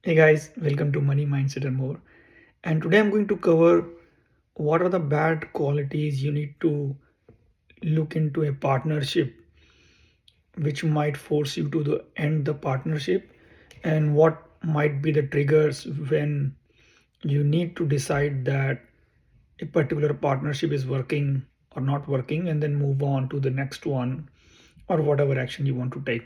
Hey guys, welcome to Money Mindset and More. And today I'm going to cover what are the bad qualities you need to look into a partnership which might force you to end the partnership, and what might be the triggers when you need to decide that a particular partnership is working or not working, and then move on to the next one or whatever action you want to take.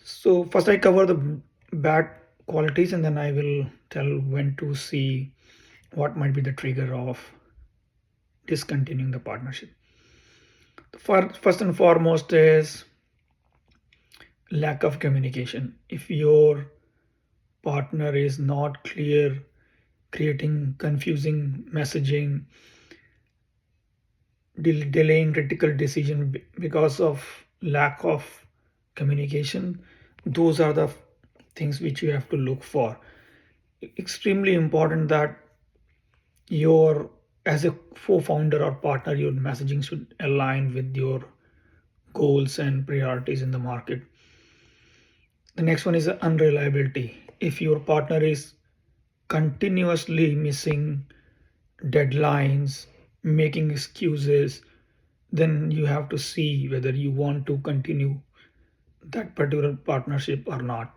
So first I cover the bad qualities, and then I will tell when to see what might be the trigger of discontinuing the partnership. First and foremost is lack of communication. If your partner is not clear, creating confusing messaging, delaying critical decision because of lack of communication, those are the things which you have to look for. Extremely important that your as a co-founder or partner, your messaging should align with your goals and priorities in the market. The next one is unreliability. If your partner is continuously missing deadlines, making excuses, then you have to see whether you want to continue that particular partnership or not.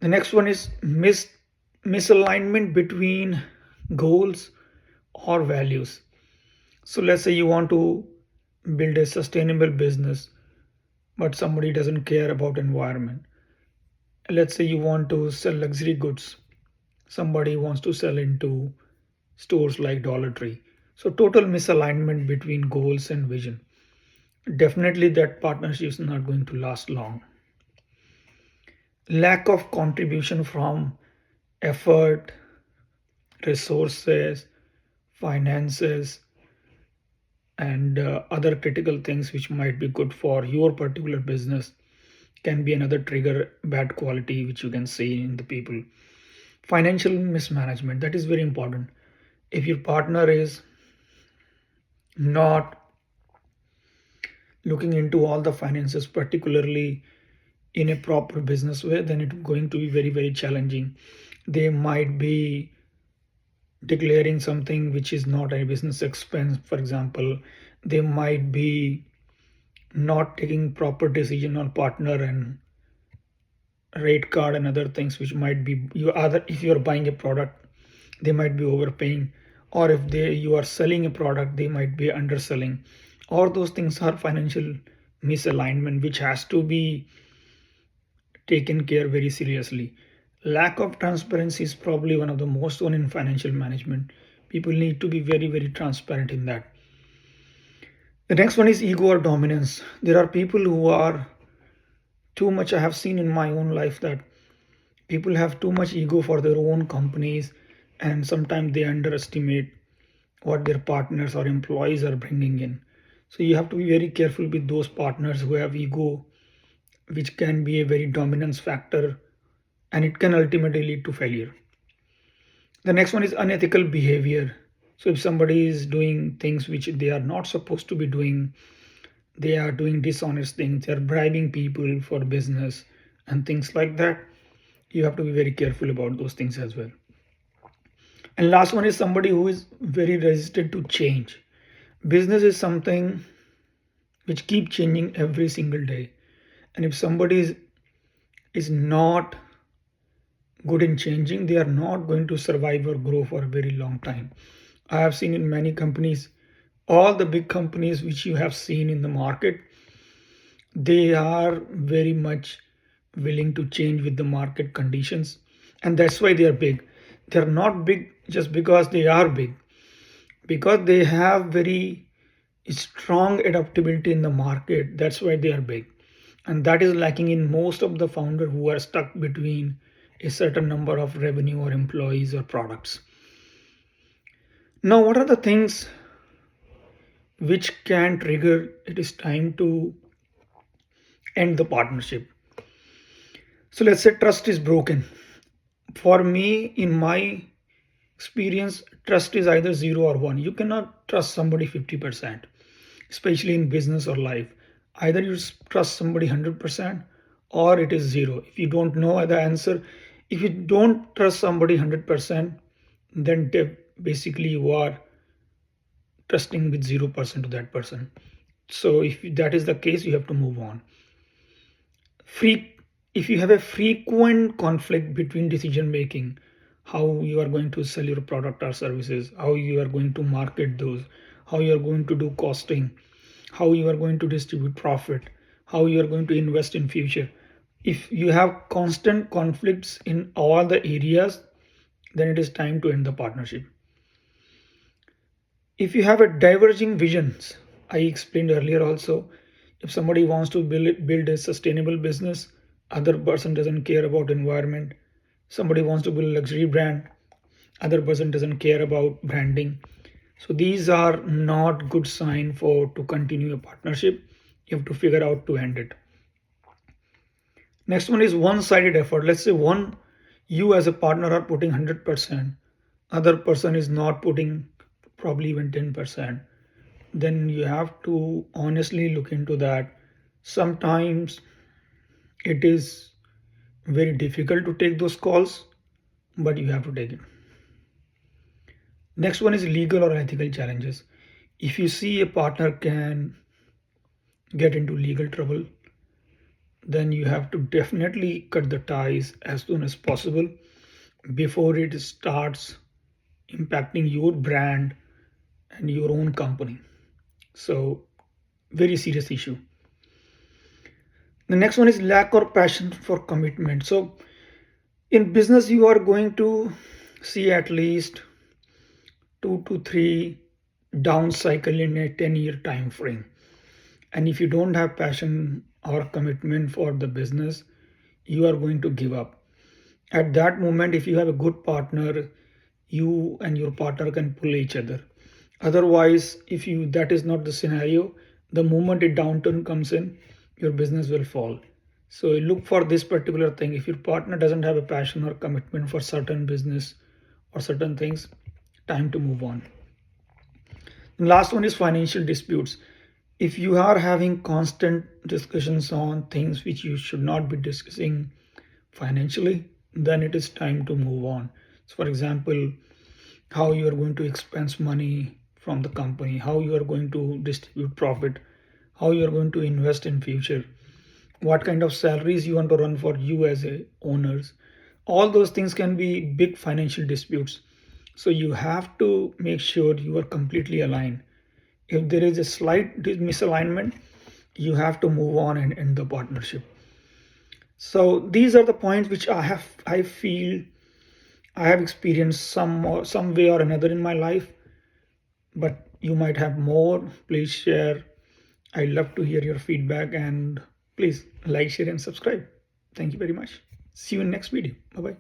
The next one is misalignment between goals or values. So let's say you want to build a sustainable business, but somebody doesn't care about environment. Let's say you want to sell luxury goods, somebody wants to sell into stores like Dollar Tree. So total misalignment between goals and vision. Definitely that partnership is not going to last long. Lack of contribution from effort, resources, finances, and other critical things which might be good for your particular business can be another trigger bad quality which you can see in the people. Financial mismanagement, that is very important. If your partner is not looking into all the finances, particularly in a proper business way, then it's going to be very, very challenging. They might be declaring something which is not a business expense, for example. They might be not taking proper decision on partner and rate card and other things which might be you other. If you are buying a product, they might be overpaying, or if they you are selling a product, they might be underselling. All those things are financial misalignment which has to be taken care very seriously. Lack of transparency is probably one of the most one in financial management. People need to be very, very transparent in that. The next one is ego or dominance. There are people who are too much. I have seen in my own life that people have too much ego for their own companies, and sometimes they underestimate what their partners or employees are bringing in. So you have to be very careful with those partners who have ego, which can be a very dominance factor, and it can ultimately lead to failure. The next one is unethical behavior. So if somebody is doing things which they are not supposed to be doing, they are doing dishonest things, they're bribing people for business and things like that, you have to be very careful about those things as well. And last one is somebody who is very resistant to change. Business is something which keep changing every single day, and if somebody is not good in changing, they are not going to survive or grow for a very long time. I have seen in many companies, all the big companies which you have seen in the market, they are very much willing to change with the market conditions, and that's why they are big. They're not big just because they are big, because they have very strong adaptability in the market. That's why they are big, and that is lacking in most of the founders who are stuck between a certain number of revenue or employees or products. Now, what are the things which can trigger it is time to end the partnership? So let's say trust is broken. For me, in my experience, trust is either 0 or 1. You cannot trust somebody 50%, especially in business or life. Either you trust somebody 100% or it is 0. If you don't know the answer, If you don't trust somebody 100%, then basically you are trusting with 0% to that person. So if that is the case, you have to move on. If you have a frequent conflict between decision making, how you are going to sell your product or services, how you are going to market those, how you are going to do costing, how you are going to distribute profit, how you are going to invest in future. If you have constant conflicts in all the areas, then it is time to end the partnership. If you have a diverging visions, I explained earlier also, if somebody wants to build a sustainable business, other person doesn't care about environment. Somebody wants to build a luxury brand, other person doesn't care about branding. So these are not good sign for to continue a partnership. You have to figure out to end it. Next one is one-sided effort. Let's say you as a partner are putting 100%, other person is not putting probably even 10%. Then you have to honestly look into that. Sometimes it is very difficult to take those calls, but you have to take it. Next one is legal or ethical challenges. If you see a partner can get into legal trouble, then you have to definitely cut the ties as soon as possible before it starts impacting your brand and your own company. So, very serious issue. The next one is lack or passion for commitment. So, in business, you are going to see at least 2 to 3 down cycle in a 10-year time frame. And if you don't have passion or commitment for the business, you are going to give up. At that moment, if you have a good partner, you and your partner can pull each other. Otherwise, if you that is not the scenario, the moment a downturn comes in, your business will fall. So look for this particular thing. If your partner doesn't have a passion or commitment for certain business or certain things, time to move on. And last one is financial disputes. If you are having constant discussions on things which you should not be discussing financially, then it is time to move on. So for example, how you are going to expense money from the company, how you are going to distribute profit, how you are going to invest in future, what kind of salaries you want to run for you as a owners. All those things can be big financial disputes. So you have to make sure you are completely aligned. If there is a slight misalignment, you have to move on and end the partnership. So these are the points which I feel I have experienced some way or another in my life, but you might have more. Please share. I love to hear your feedback, and please like, share, and subscribe. Thank you very much. See you in next video. Bye bye.